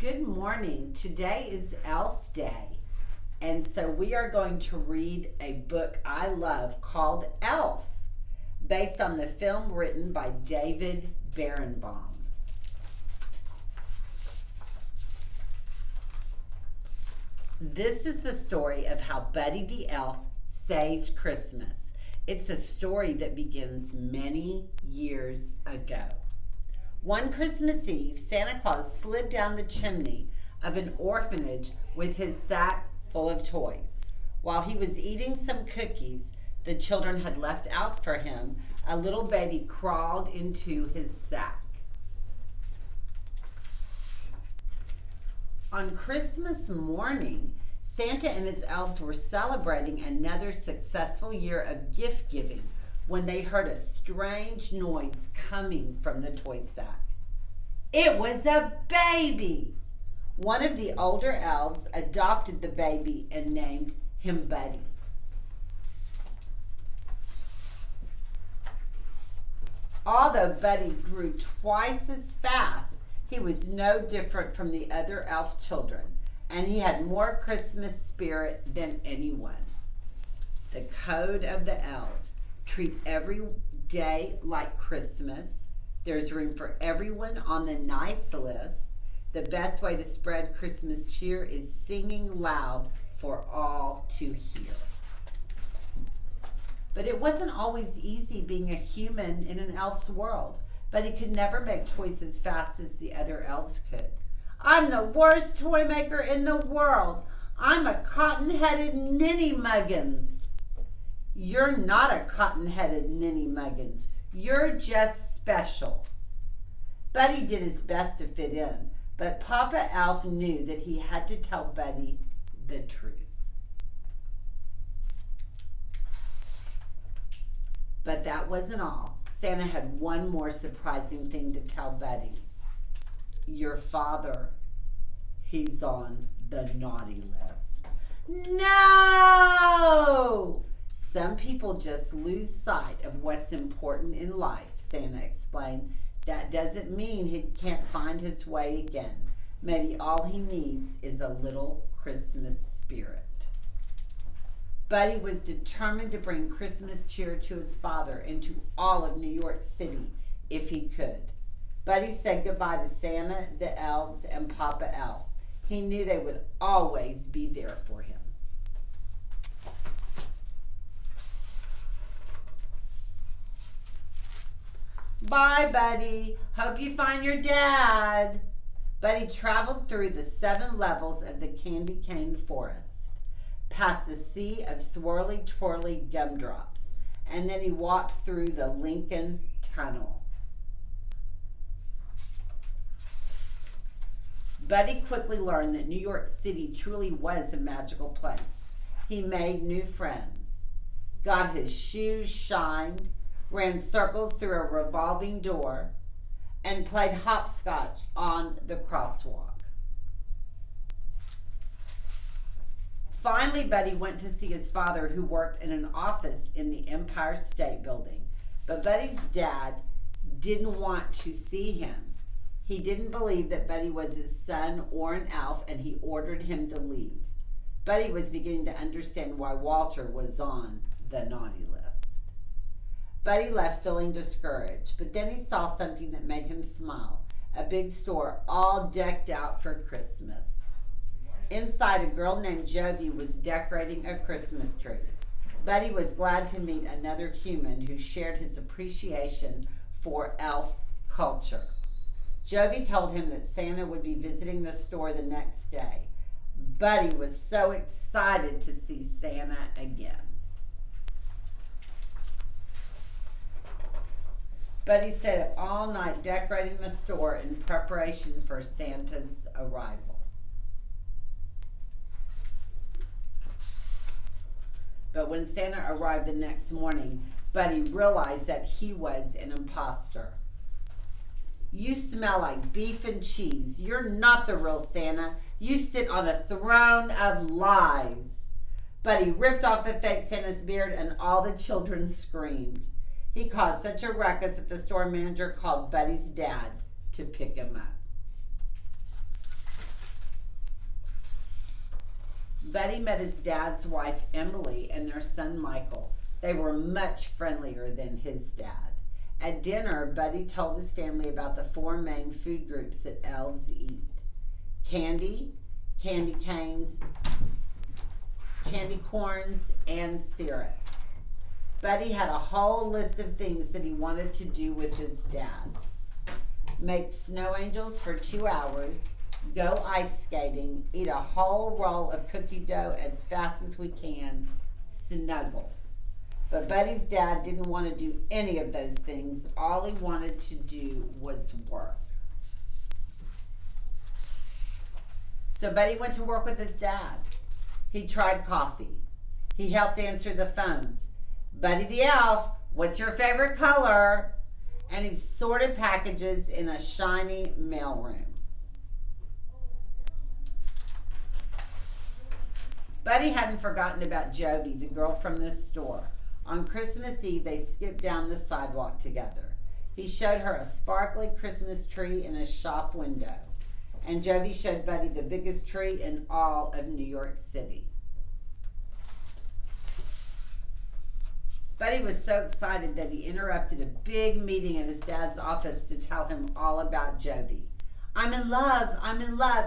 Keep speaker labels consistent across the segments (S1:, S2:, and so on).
S1: Good morning. Today is Elf Day, and so we are going to read a book I love called Elf, based on the film written by David Berenbaum. This is the story of how Buddy the Elf saved Christmas. It's a story that begins many years ago. One Christmas Eve, Santa Claus slid down the chimney of an orphanage with his sack full of toys. While he was eating some cookies the children had left out for him, a little baby crawled into his sack. On Christmas morning, Santa and his elves were celebrating another successful year of gift giving when they heard a strange noise coming from the toy sack. It was a baby! One of the older elves adopted the baby and named him Buddy. Although Buddy grew twice as fast, he was no different from the other elf children, and he had more Christmas spirit than anyone. The code of the elves: treat every day like Christmas. There's room for everyone on the nice list. The best way to spread Christmas cheer is singing loud for all to hear. But it wasn't always easy being a human in an elf's world. But he could never make toys as fast as the other elves could. I'm the worst toy maker in the world. I'm a cotton-headed ninny-muggins. You're not a cotton-headed ninny-muggins. You're just special. Buddy did his best to fit in, but Papa Elf knew that he had to tell Buddy the truth. But that wasn't all. Santa had one more surprising thing to tell Buddy. Your father, he's on the naughty list. No! Some people just lose sight of what's important in life, Santa explained. That doesn't mean he can't find his way again. Maybe all he needs is a little Christmas spirit. Buddy was determined to bring Christmas cheer to his father and to all of New York City if he could. Buddy said goodbye to Santa, the elves, and Papa Elf. He knew they would always be there for him. Bye, Buddy. Hope you find your dad. Buddy traveled through the 7 levels of the candy cane forest, past the sea of swirly, twirly gumdrops, and then he walked through the Lincoln Tunnel. Buddy quickly learned that New York City truly was a magical place. He made new friends, got his shoes shined, ran circles through a revolving door, and played hopscotch on the crosswalk. Finally, Buddy went to see his father, who worked in an office in the Empire State Building. But Buddy's dad didn't want to see him. He didn't believe that Buddy was his son or an elf, and he ordered him to leave. Buddy was beginning to understand why Walter was on the naughty list. Buddy left feeling discouraged, but then he saw something that made him smile. A big store all decked out for Christmas. Inside, a girl named Jovi was decorating a Christmas tree. Buddy was glad to meet another human who shared his appreciation for elf culture. Jovi told him that Santa would be visiting the store the next day. Buddy was so excited to see Santa again. Buddy stayed up all night decorating the store in preparation for Santa's arrival. But when Santa arrived the next morning, Buddy realized that he was an imposter. You smell like beef and cheese. You're not the real Santa. You sit on a throne of lies. Buddy ripped off the fake Santa's beard, and all the children screamed. He caused such a ruckus that the store manager called Buddy's dad to pick him up. Buddy met his dad's wife, Emily, and their son, Michael. They were much friendlier than his dad. At dinner, Buddy told his family about the 4 main food groups that elves eat: candy, candy canes, candy corns, and syrup. Buddy had a whole list of things that he wanted to do with his dad. Make snow angels for 2 hours, go ice skating, eat a whole roll of cookie dough as fast as we can, snuggle. But Buddy's dad didn't want to do any of those things. All he wanted to do was work. So Buddy went to work with his dad. He tried coffee. He helped answer the phones. Buddy the elf, what's your favorite color? And he sorted packages in a shiny mailroom. Buddy hadn't forgotten about Jovi, the girl from the store. On Christmas Eve, they skipped down the sidewalk together. He showed her a sparkly Christmas tree in a shop window. And Jovi showed Buddy the biggest tree in all of New York City. Buddy was so excited that he interrupted a big meeting at his dad's office to tell him all about Jovi. I'm in love,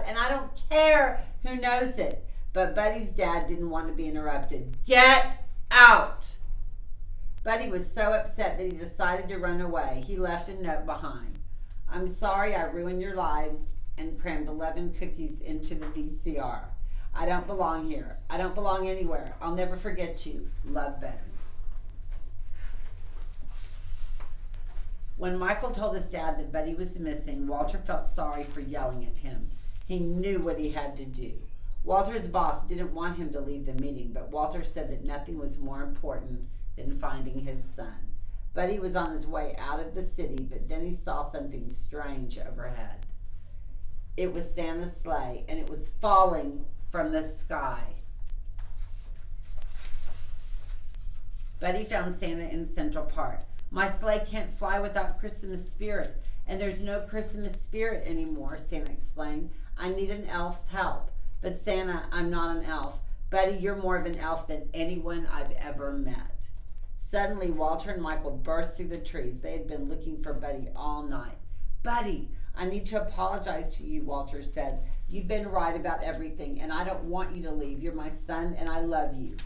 S1: and I don't care who knows it. But Buddy's dad didn't want to be interrupted. Get out! Buddy was so upset that he decided to run away. He left a note behind. I'm sorry I ruined your lives and crammed 11 cookies into the VCR. I don't belong here. I don't belong anywhere. I'll never forget you. Love, Buddy. When Michael told his dad that Buddy was missing, Walter felt sorry for yelling at him. He knew what he had to do. Walter's boss didn't want him to leave the meeting, but Walter said that nothing was more important than finding his son. Buddy was on his way out of the city, but then he saw something strange overhead. It was Santa's sleigh, and it was falling from the sky. Buddy found Santa in Central Park. My sleigh can't fly without Christmas spirit, and there's no Christmas spirit anymore, Santa explained. I need an elf's help. But Santa, I'm not an elf. Buddy, you're more of an elf than anyone I've ever met. Suddenly, Walter and Michael burst through the trees. They had been looking for Buddy all night. Buddy, I need to apologize to you, Walter said. You've been right about everything, and I don't want you to leave. You're my son, and I love you.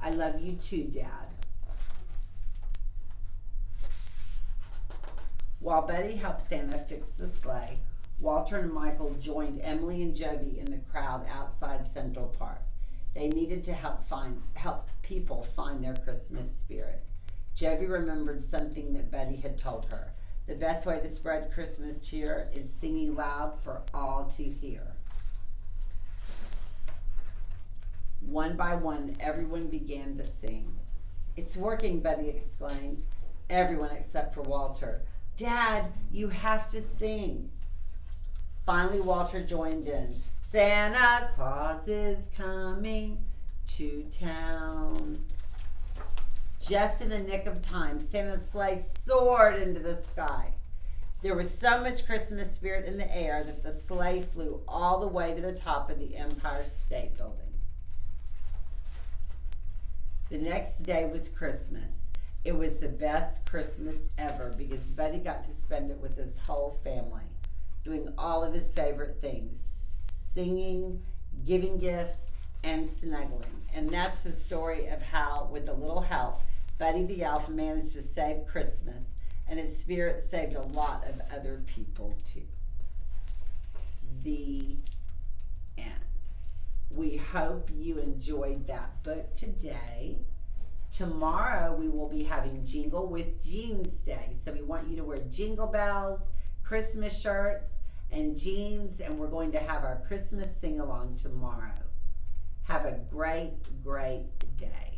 S1: I love you too, Dad. While Buddy helped Santa fix the sleigh, Walter and Michael joined Emily and Jovi in the crowd outside Central Park. They needed to help people find their Christmas spirit. Jovi remembered something that Buddy had told her. The best way to spread Christmas cheer is singing loud for all to hear. One by one, everyone began to sing. It's working, Buddy exclaimed. Everyone except for Walter. Dad, you have to sing. Finally, Walter joined in. Santa Claus is coming to town. Just in the nick of time, Santa's sleigh soared into the sky. There was so much Christmas spirit in the air that the sleigh flew all the way to the top of the Empire State Building. The next day was Christmas. It was the best Christmas ever because Buddy got to spend it with his whole family, doing all of his favorite things, singing, giving gifts, and snuggling. And that's the story of how, with a little help, Buddy the Elf managed to save Christmas, and his spirit saved a lot of other people too. The end. We hope you enjoyed that book today. Tomorrow we will be having Jingle with Jeans Day. So we want you to wear jingle bells, Christmas shirts, and jeans, and we're going to have our Christmas sing-along tomorrow. Have a great, great day.